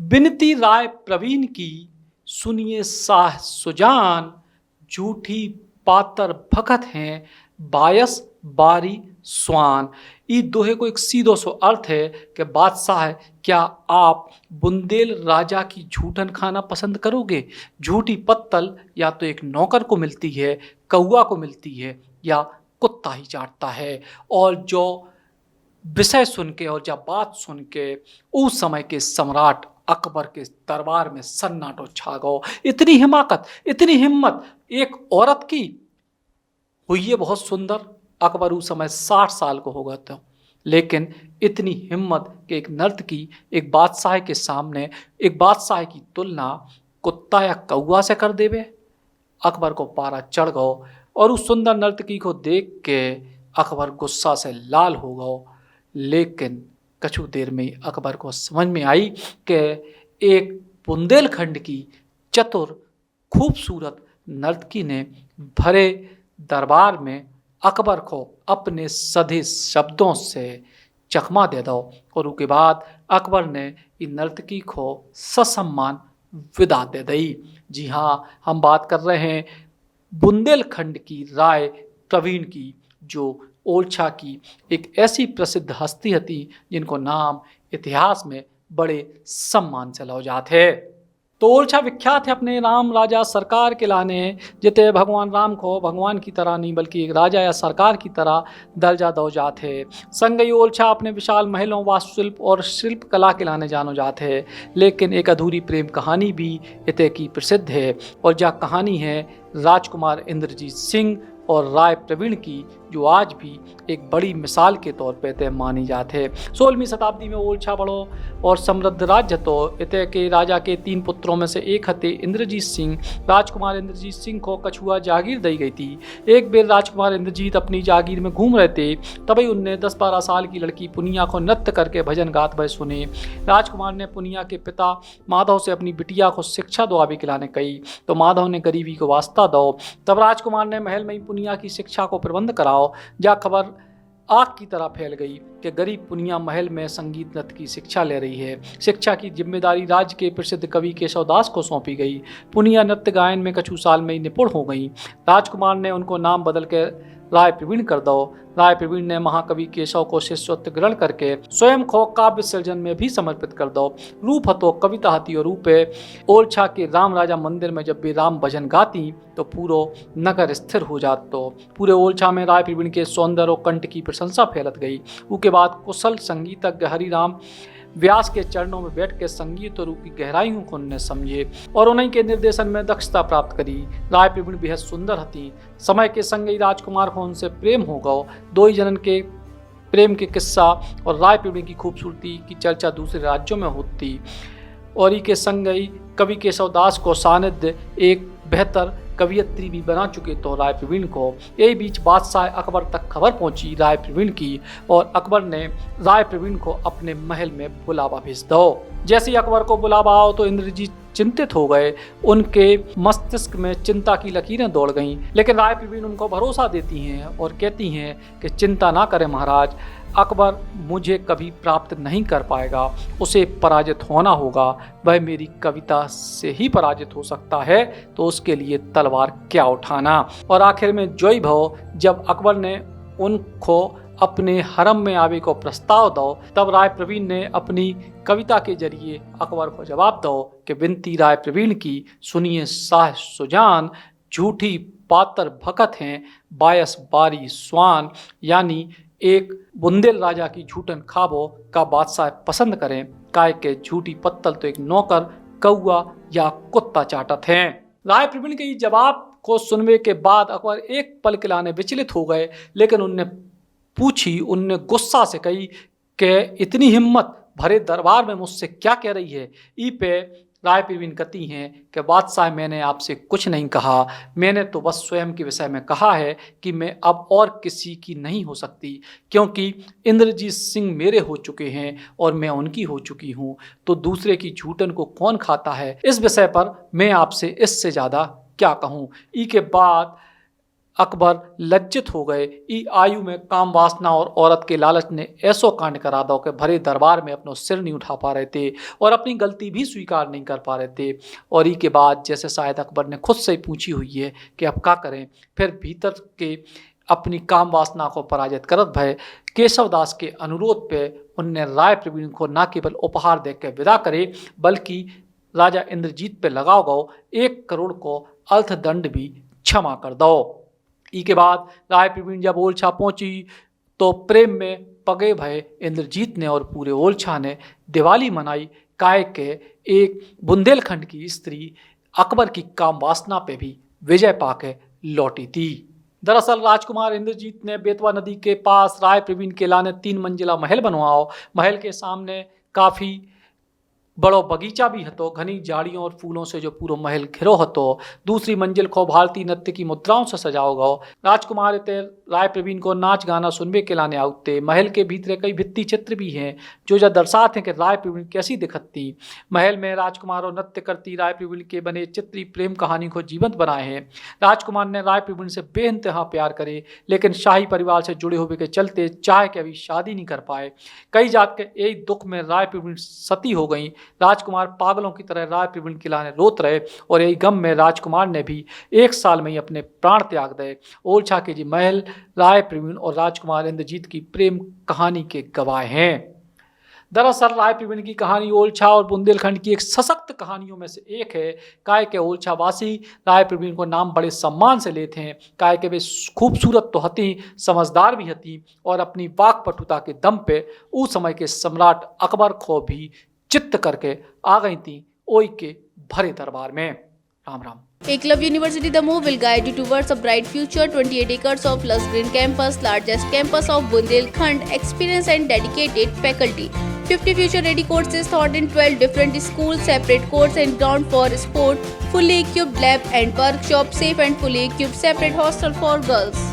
बिनती राय प्रवीण की, सुनिए साह सुजान, झूठी पातर भगत हैं, बायस बारी स्वान। ई दोहे को एक सीधो सो अर्थ है कि बादशाह, क्या आप बुंदेल राजा की झूठन खाना पसंद करोगे? झूठी पत्तल या तो एक नौकर को मिलती है, कौआ को मिलती है, या कुत्ता ही चाटता है। और जो विषय सुन के और जब बात सुन के उस समय के सम्राट अकबर के दरबार में सन्नाटो छा गयो। इतनी हिमाकत, इतनी हिम्मत एक औरत की हुई है, बहुत सुंदर। अकबर उस समय 60 साल को हो गए थे, लेकिन इतनी हिम्मत कि एक नर्तकी एक बादशाह के सामने एक बादशाह की तुलना कुत्ता या कौआ से कर देवे। अकबर को पारा चढ़ गयो और उस सुंदर नर्तकी को देख के अकबर गुस्सा से लाल हो गयो। लेकिन कछु देर में अकबर को समझ में आई कि एक बुंदेलखंड की चतुर खूबसूरत नर्तकी ने भरे दरबार में अकबर को अपने सधे शब्दों से चकमा दे दो। और उसके बाद अकबर ने इन नर्तकी को ससम्मान विदा दे दी। जी हाँ, हम बात कर रहे हैं बुंदेलखंड की राय प्रवीण की, जो ओरछा की एक ऐसी प्रसिद्ध हस्ती थी जिनको नाम इतिहास में बड़े सम्मान से लो जाते हैं। तो ओरछा विख्यात है अपने राम राजा सरकार के लाने, जिते भगवान राम को भगवान की तरह नहीं बल्कि एक राजा या सरकार की तरह दर्जा दो जाते। संगई ओरछा अपने विशाल महलों, वास्तुशिल्प और शिल्प कला के लाने जानो जाते। लेकिन एक अधूरी प्रेम कहानी भी इते की प्रसिद्ध है, और जह कहानी है राजकुमार इंद्रजीत सिंह और राय प्रवीण की, जो आज भी एक बड़ी मिसाल के तौर पे इते मानी जाते। 16वीं शताब्दी में ओरछा बड़ो और समृद्ध राज्य तो इते के राजा के 3 पुत्रों में से एक हते इंद्रजीत सिंह। राजकुमार इंद्रजीत सिंह को कछुआ जागीर दी गई थी। एक बेर राजकुमार इंद्रजीत अपनी जागीर में घूम रहे थे, तभी उनने 10-12 साल की लड़की पुनिया को नृत्य करके भजन गात भय सुने। राजकुमार ने पुनिया के पिता माधव से अपनी बिटिया को शिक्षा दुआ भी खिलाने कही, तो माधव ने गरीबी को वास्ता दो। तब राजकुमार ने महल में ही पुनिया की शिक्षा को प्रबंध कराओ। जा खबर आग की तरह फैल गई कि गरीब पुनिया महल में संगीत नृत्य की शिक्षा ले रही है। शिक्षा की जिम्मेदारी राज्य के प्रसिद्ध कवि केशवदास को सौंपी गई। पुनिया नृत्य गायन में कछु साल में ही निपुण हो गई। राजकुमार ने उनको नाम बदल के राय प्रवीण कर दो। राय प्रवीण ने महाकवि केशव को शिष्यत्व ग्रहण करके स्वयं को काव्य सृजन में भी समर्पित कर दो। रूप हतो कविता हती और रूपे। ओरछा के राम राजा मंदिर में जब भी राम भजन गाती तो पूरो नगर स्थिर हो जात। तो पूरे ओरछा में राय प्रवीण के सौंदर्य और कंठ की प्रशंसा फैलत गई। उसके बाद कुशल संगीतज्ञ हरिराम व्यास के चरणों में बैठ के संगीत और रूप की गहराइयों को उन्हें समझे और उन्हीं के निर्देशन में दक्षता प्राप्त करी। राय प्रवीण बेहद सुंदर हती। समय के संग ही राजकुमार को उनसे प्रेम हो गयो। दो ही जनन के प्रेम के किस्सा और राय प्रवीण की खूबसूरती की चर्चा दूसरे राज्यों में होती। और ही के संग ही कवि केशवदास को सानिध्य एक बेहतर कवियत्री भी बना चुके तो राय प्रवीण को। यही बीच बादशाह अकबर तक खबर पहुंची राय प्रवीण की, और अकबर ने राय प्रवीण को अपने महल में बुलावा भेज दो। जैसे ही अकबर को बुलावा आओ तो इंद्रजीत चिंतित हो गए। उनके मस्तिष्क में चिंता की लकीरें दौड़ गईं। लेकिन राय प्रवीण उनको भरोसा देती हैं और कहती हैं कि चिंता ना करें महाराज, अकबर मुझे कभी प्राप्त नहीं कर पाएगा, उसे पराजित होना होगा। वह मेरी कविता से ही पराजित हो सकता है, तो उसके लिए तलवार क्या उठाना। और आखिर में जोई भव जब अकबर ने उनको अपने हरम में आवे को प्रस्ताव दो, तब राय प्रवीण ने अपनी कविता के जरिए अकबर को जवाब दो कि विनती राय प्रवीण की, सुनिए साह सुजान, झूठी पातर भगत हैं, बायस बारी स्वान। यानी एक बुंदेल राजा की झूठन खाबो का बादशाह पसंद करें, काय के झूठी पत्तल तो एक नौकर, कौआ या कुत्ता चाटत हैं। राय प्रवीण के जवाब को सुनने के बाद अकबर एक पल के लाने विचलित हो गए, लेकिन उनने गुस्सा से कही कि इतनी हिम्मत भरे दरबार में मुझसे क्या कह रही है। ई पे राय प्रवीण कहती हैं कि बादशाह, मैंने आपसे कुछ नहीं कहा, मैंने तो बस स्वयं के विषय में कहा है कि मैं अब और किसी की नहीं हो सकती, क्योंकि इंद्रजीत सिंह मेरे हो चुके हैं और मैं उनकी हो चुकी हूँ, तो दूसरे की झूठन को कौन खाता है। इस विषय पर मैं आपसे इससे ज़्यादा क्या कहूँ। ई के बाद अकबर लज्जित हो गए। ई आयु में काम वासना और औरत के लालच ने ऐसो कांड करा दो कि भरे दरबार में अपनो सिर नहीं उठा पा रहे थे और अपनी गलती भी स्वीकार नहीं कर पा रहे थे। और ई के बाद जैसे शायद अकबर ने खुद से ही पूछी हुई है कि अब क्या करें, फिर भीतर के अपनी काम वासना को पराजित करत भय केशवदास के अनुरोध पे उनने राय प्रवीण को न केवल उपहार देकर विदा करे बल्कि राजा इंद्रजीत पे लगाओ गो 1 करोड़ को अर्थदंड भी क्षमा कर दो। ई के बाद राय प्रवीण जब ओलछा पहुंची तो प्रेम में पगे भय इंद्रजीत ने और पूरे ओलछा ने दिवाली मनाई। काय के एक बुंदेलखंड की स्त्री अकबर की काम वासना पे भी विजय पाके लौटी थी। दरअसल राजकुमार इंद्रजीत ने बेतवा नदी के पास राय प्रवीण के लाने 3 मंजिला महल बनवाओ। महल के सामने काफ़ी बड़ो बगीचा भी हतो, घनी झाड़ियों और फूलों से जो पूरा महल घिरो हतो। दूसरी मंजिल को भारतीय नृत्य की मुद्राओं से सजाओ गो। राजकुमार इते राय प्रवीण को नाच गाना सुनबे के लाने आउते। महल के भीतर कई भित्ति चित्र भी हैं जो दर्शाते हैं कि राय प्रवीण कैसी दिखती। महल में राजकुमार और नृत्य करती राय प्रवीण के बने चित्री प्रेम कहानी को जीवंत बनाए हैं। राजकुमार ने राय प्रवीण से बेइंतहा प्यार करे, लेकिन शाही परिवार से जुड़े हुए के चलते चाहे कि अभी शादी नहीं कर पाए। कई जात के एक दुख में राय प्रवीण सती हो गई। राजकुमार पागलों की तरह राय प्रवीण के लाने रोत रहे और यही गम में राजकुमार ने भी 1 साल में ही अपने प्राण त्याग दिए। ओलछा के जी महल राय प्रवीण और राजकुमार इंद्रजीत की प्रेम कहानी के गवाह हैं। दरअसल राय प्रवीण की कहानी ओलछा और बुंदेलखंड की एक सशक्त कहानियों में से एक है। काय के ओलछा वासी राय प्रवीण को नाम बड़े सम्मान से लेते हैं। काय के वे खूबसूरत तो हती, समझदार भी हती और अपनी वाकपटुता के दम पे उस समय के सम्राट अकबर को भी चित्त करके आ गई थी ओई के भरे दरबार में। Ram Ram. Eklavya University, the move will guide you towards a bright future. 28 acres of lush green campus, largest campus of Bundelkhand, experienced and dedicated faculty. 50 future-ready courses taught in 12 different schools, separate courts and ground for sport, fully equipped lab and workshop, safe and fully equipped separate hostel for girls.